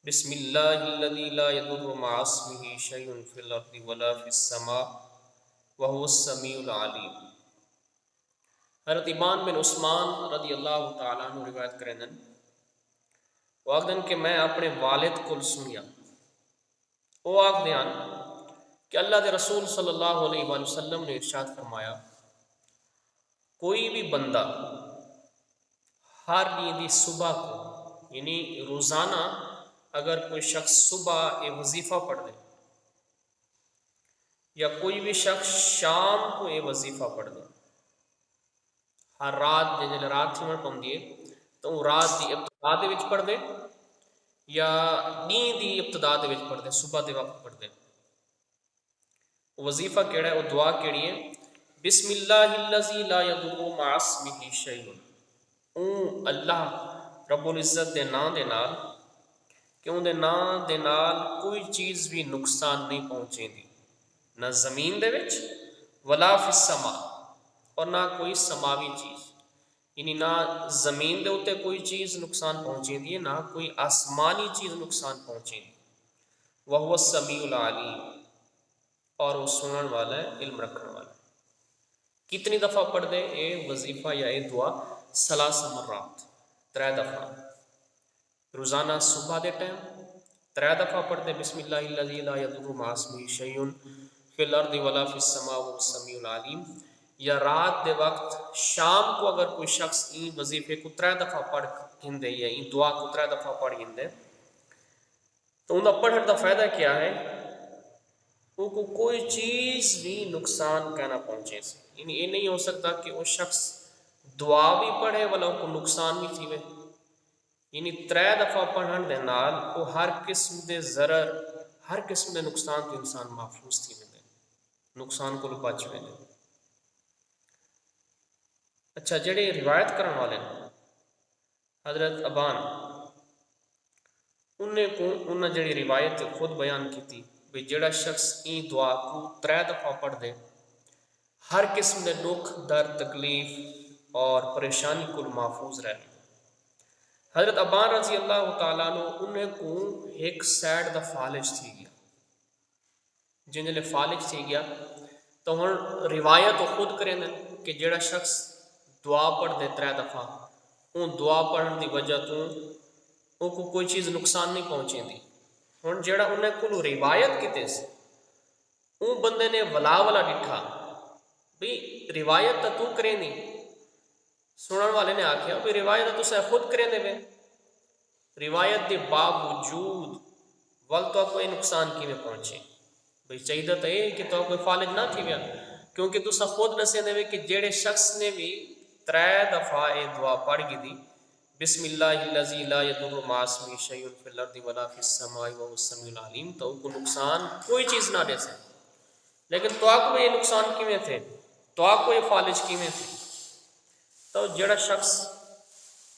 بسم اللہ الذی لا یضر مع اسمہ شیء فی الارض ولا فی السماء وهو السمیع العلیم۔ حضرت ابان بن عثمان رضی اللہ تعالیٰ عنہ روایت کریں وہ آخدن کہ میں اپنے والد کو سنیا وہ آخدیاں کہ اللہ دے رسول صلی اللہ علیہ وآلہ وسلم نے ارشاد فرمایا کوئی بھی بندہ ہر دی صبح کو یعنی روزانہ اگر کوئی شخص صبح یہ وظیفہ پڑھ دے یا کوئی بھی شخص شام کو یہ وظیفہ پڑھ دے ہر رات جن رات تھی پڑھ دیے تو وہ رات کی ابتدا دے وچ پڑھ دے یا نیند کی ابتدا دے وچ پڑھ دے صبح دے وقت پڑھ دے وظیفہ کیڑا ہے وہ دعا کیڑی ہے بسم اللہ الذی لا یضر مع اسمہ شیء اللہ رب العزت دے نام دے نال کہ ان دے نام دے نال کوئی چیز بھی نقصان نہیں پہنچے دی نہ زمین دے وچ ولا فی السماء اور نہ کوئی سماوی چیز یعنی نہ زمین دے اوتے کوئی چیز نقصان پہنچے دی نہ کوئی آسمانی چیز نقصان پہنچے دی وہو السمیع العلیم اور وہ سنن والا ہے علم رکھنے والا ہے۔ کتنی دفعہ پڑھ دے اے وظیفہ یا اے دعا 3 مرات 3 دفعہ روزانہ صبح دے ٹائم 3 دفعہ پڑھ دے بسم اللہ الذی لا یضر مع اسمہ شیء فی الارض ولا فی السماء وهو السمیع العلیم، یا رات دے وقت شام کو اگر کوئی شخص این وظیفے کو 3 دفعہ پڑھ گندے یا این دعا کو 3 دفعہ پڑھ گندے تو ان کا پڑھنے کا فائدہ کیا ہے وہ کو کوئی چیز بھی نقصان کہنا پہنچے سے یعنی یہ نہیں ہو سکتا کہ وہ شخص دعا بھی پڑھے والا کو نقصان بھی تھی یعنی 3 دفعہ پڑھن دے نال وہ ہر قسم دے ضرر ہر قسم دے نقصان تو انسان محفوظ تھی ویندے نقصان کو بچ ویندے۔ اچھا جڑے روایت کرن والے حضرت ابان انہیں جڑی روایت خود بیان کی تھی بھی جڑا شخص این دعا کو 3 دفعہ پڑھ دے ہر قسم دے دکھ درد تکلیف اور پریشانی کو محفوظ رہے۔ حضرت ابان رضی اللہ تعالیٰ عنہ انہیں کو ایک سیڈ دا فالج تھی گیا جن جلے فالج تھی گیا تو ہن روایت خود کریں کہ جڑا شخص دعا پڑھ دے 3 دفعہ ان دعا پڑھن دی وجہ تو ان کو کوئی چیز نقصان نہیں پہنچیں دی ہن جڑا انہیں کو روایت کیتے سے ان بندے نے ولا ڈٹھا بھی روایت تو کریں نہیں سنن والے نے آکھیا بھی روایت تو خود کریں دے میں روایت دے باوجود ول تو کوئی نقصان کی میں پہنچے بھئی چاہیے تو یہ کہ تو کوئی فالج نہ تھی ویا کیونکہ تو خود نسے دے کہ جیڑے شخص نے بھی 3 دفعہ یہ دعا پڑھ گئی دی بسم اللہ الذی لا یضر مع اسمہ شیء فی الارض ولا فی السماء وهو السمیع العلیم تو کو نقصان کوئی چیز نہ دے سے لیکن تو کو یہ نقصان کیویں تھے تو کو یہ فالج کیویں تھے تو جڑا شخص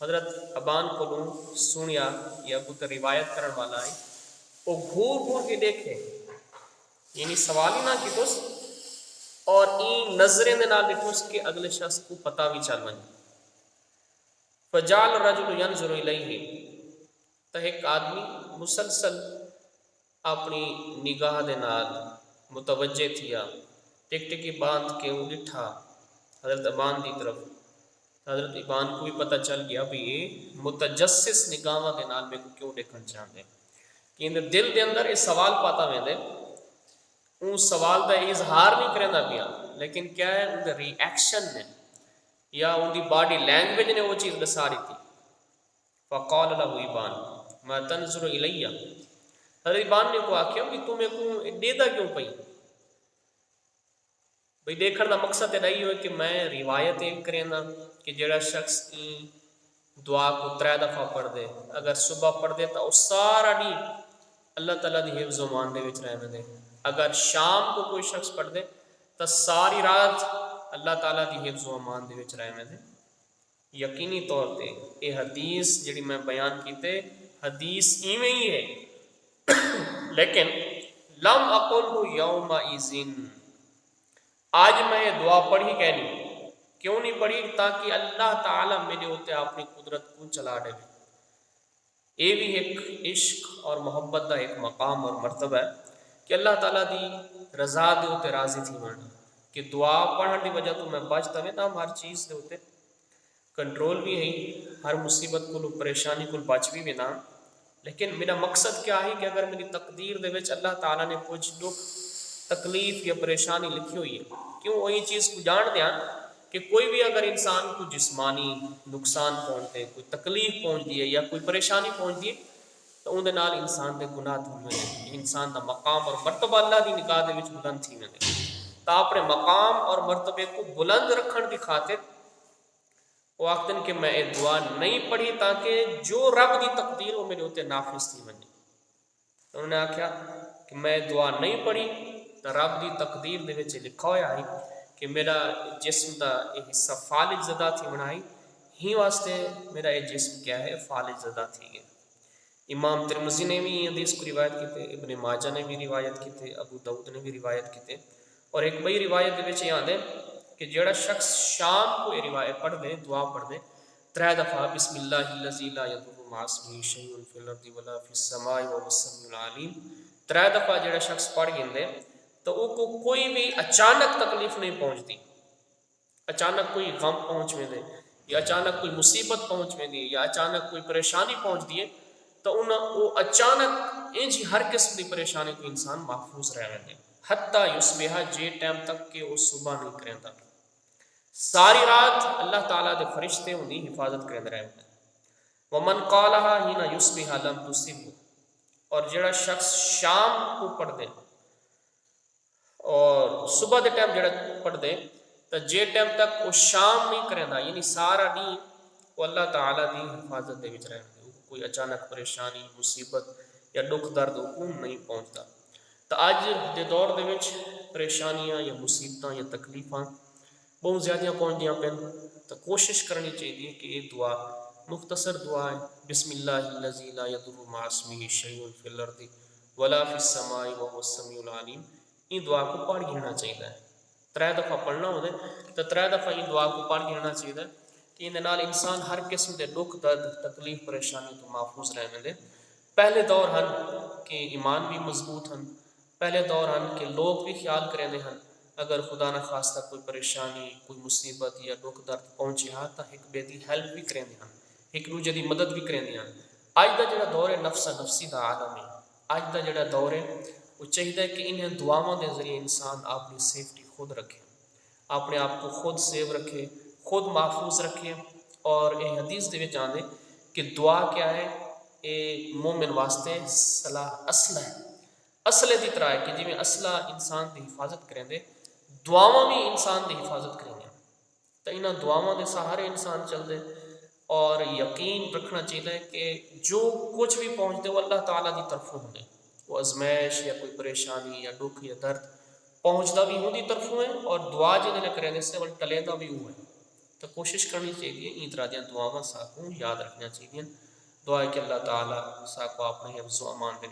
حضرت ابان کو سنیا یا کو روایت کرن والا ہے وہ گھور کے دیکھے یعنی سوال ہی نہ کی توس اور این نظریں دے نال دیکھوس کہ اگلے شخص کو پتہ بھی چل ونجے فجعل الرجل ينظر الیہ تو ایک آدمی مسلسل اپنی نگاہ دے نال متوجہ تھیا ٹک ٹکی باندھ کے وہ ڈٹھا حضرت ابان دی طرف حضرت ابان کو بھی پتہ چل گیا بھی یہ متجسس نگاہ دے نال میں کو کیوں دیکھن چاہتے کہ ان دل دے اندر یہ سوال پاتا ویندے ان سوال دا اظہار نہیں کرنا پیا لیکن کیا ہے ان دا ری ایکشن نے یا ان دی باڈی لینگویج نے وہ چیز دسا رہی تھی فقال له ابان ما تنظر الیہ حضرت ابان نے کو آکھیا کہ تمہیں کو دیدا کیوں پئی بھئی دیکھن دا مقصد یہ ہوئے کہ میں روایت ایک کرینا کہ جڑا شخص دعا کو 3 دفعہ پڑھ دے اگر صبح پڑھ دے تو سارا نہیں اللہ تعالیٰ دی حفظ و مان دے وچ رہنے دے اگر شام کو کوئی شخص پڑھ دے تو ساری رات اللہ تعالیٰ دی حفظ و مان دے وچ رہنے دے یقینی طور پہ یہ حدیث جڑی میں بیان کیتے حدیث ایویں ہی ہے لیکن لم اقلہ یومئذ آج میں یہ دعا پڑھی کہنی کیوں نہیں پڑھی تاکہ اللہ تعالیٰ میرے ہوتے اپنی قدرت کو چلا دے یہ بھی ایک عشق اور محبت کا ایک مقام اور مرتبہ ہے کہ اللہ تعالیٰ دی رضا دے اتنے راضی تھی من کہ دعا پڑھنے کی وجہ تو میں بچتا میں تو ہر چیز دے اتنے کنٹرول بھی ہے، ہر مصیبت کو پریشانی کو بچ بھی نہ. لیکن میرا مقصد کیا ہے کہ اگر میری تقدیر دے وچ اللہ تعالیٰ نے کچھ دکھ تکلیف یا پریشانی لکھی ہوئی ہے، کیوں وہی چیز کو جان دیا کہ کوئی بھی اگر انسان کو جسمانی نقصان پہنچتے، کوئی تکلیف پہنچتی ہے یا کوئی پریشانی پہنچتی ہے تو اندر نال انسان دے گناہ دھل ویندے، انسان دا مقام اور مرتبہ اللہ دی نگاہ دے وچ بلند تھی ویندے. تا اپنے مقام اور مرتبے کو بلند رکھن کی خاطر وہ آخدے کہ میں یہ دعا نہیں پڑھی تاکہ جو رب دی تقدیر وہ میرے اتنے نافذ تھی ونجے. تو انہوں نے آخیا کہ میں دعا نہیں پڑھی تو رب دی تقدیر دے وچ لکھا ہوا ہے کہ میرا جسم دا یہ حصہ فالج زدہ تھی بنائی ہی واسطے میرا یہ جسم کیا ہے فالج زدہ تھی گیا. امام ترمذی نے بھی یہ حدیث کو روایت کیتے، ابن ماجہ نے بھی روایت کیتے، ابو داؤد نے بھی روایت کیتے. اور ایک بئی روایت دے وچ یہ آندے کہ جڑا شخص شام کو یہ روایت پڑھ دے دعا پڑھ دے 3 دفعہ بسم اللہ الذی لا یضر مع اسمہ شیء فی الارض ولا فی السماء وهو السمیع العلیم 3 دفعہ جڑا شخص پڑھ گیندے تو وہ کو کوئی بھی اچانک تکلیف نہیں پہنچتی، اچانک کوئی غم پہنچ میں دے یا اچانک کوئی مصیبت پہنچ میں دی یا اچانک کوئی پریشانی پہنچ دی ہے تو وہ اچانک انج ہر قسم کی پریشانی کو انسان محفوظ رہ ویندے حتی یصبح جے ٹائم تک کہ وہ صبح نہیں کریندا. ساری رات اللہ تعالیٰ دے فرشتے ان کی حفاظت کرتے رہے ہیں. ومن قالها حين يصبح لم تصبه اور جڑا شخص شام کو پڑھ دے اور صبح دے ٹائم جڑا پڑھ دے تو جے ٹائم تک وہ شام نہیں کریندا یعنی سارا دن وہ اللہ تعالیٰ دی حفاظت دے وچ رہندے، کوئی اچانک پریشانی مصیبت یا دکھ درد کو نہیں پہنچتا. تو اج دے دور دے وچ پریشانیاں یا مصیبتاں یا تکلیفاں بہت زیادہ پہنچ پین تو کوشش کرنی چاہیے کہ یہ دعا مختصر دعا ہے بسم اللہ الذی لا یضر مع اسمہ شیء فی الارض ولا فی السماء وهو السمیع العلیم. ان دعا کو پڑھ گھنا چاہیے، 3 دفعہ پڑھنا ہو تو 3 دفعہ ان دعا کو پڑھ گھنا چاہیے کہ ان نال انسان ہر قسم کے دکھ درد تکلیف پریشانی تو محفوظ رہنے دے. پہلے دور ہن کہ ایمان بھی مضبوط ہن، پہلے دور ہن کہ لوگ بھی خیال کریں دے ہن اگر خدا نہ خواستہ کوئی پریشانی کوئی مصیبت یا دکھ درد پہنچے ہاں تو ایک بے دی ہیلپ بھی کریں دے ہن، ایک دوجے دی مدد بھی کریں دے ہن. اج دا جڑا دور ہے نفس نفسی دا عالم ہے، اج دا جڑا دور ہے وہ چاہیے کہ انہیں دعاواں دے ذریعے انسان اپنی سیفٹی خود رکھے، اپنے آپ کو خود سیو رکھے، خود محفوظ رکھے. اور یہ حدیث دے وچ آندے کہ دعا کیا ہے یہ مومن واسطے صلاح اصل ہے، اصلے دی طرح ہے کہ جی میں اصلہ انسان دی حفاظت کریں دے دعاواں بھی انسان دی حفاظت کریں گے. تو انہاں دعاواں دے سہارے انسان چل دے اور یقین رکھنا چاہیے کہ جو کچھ بھی پہنچتے وہ اللہ تعالیٰ دی طرفوں ہوندے، وہ ازمائش یا کوئی پریشانی یا دکھ یا درد پہنچتا بھی ہوں دی طرفوں ہے اور دعا جنہیں کریں دے سے وہ ٹلیندہ بھی ہوا ہے. تو کوشش کرنی چاہیے ان طرح دیا دعاواں ساکوں یاد رکھنا چاہیے. دعا ہے کہ اللہ تعالیٰ ساکو اپنے حفظ و امان دے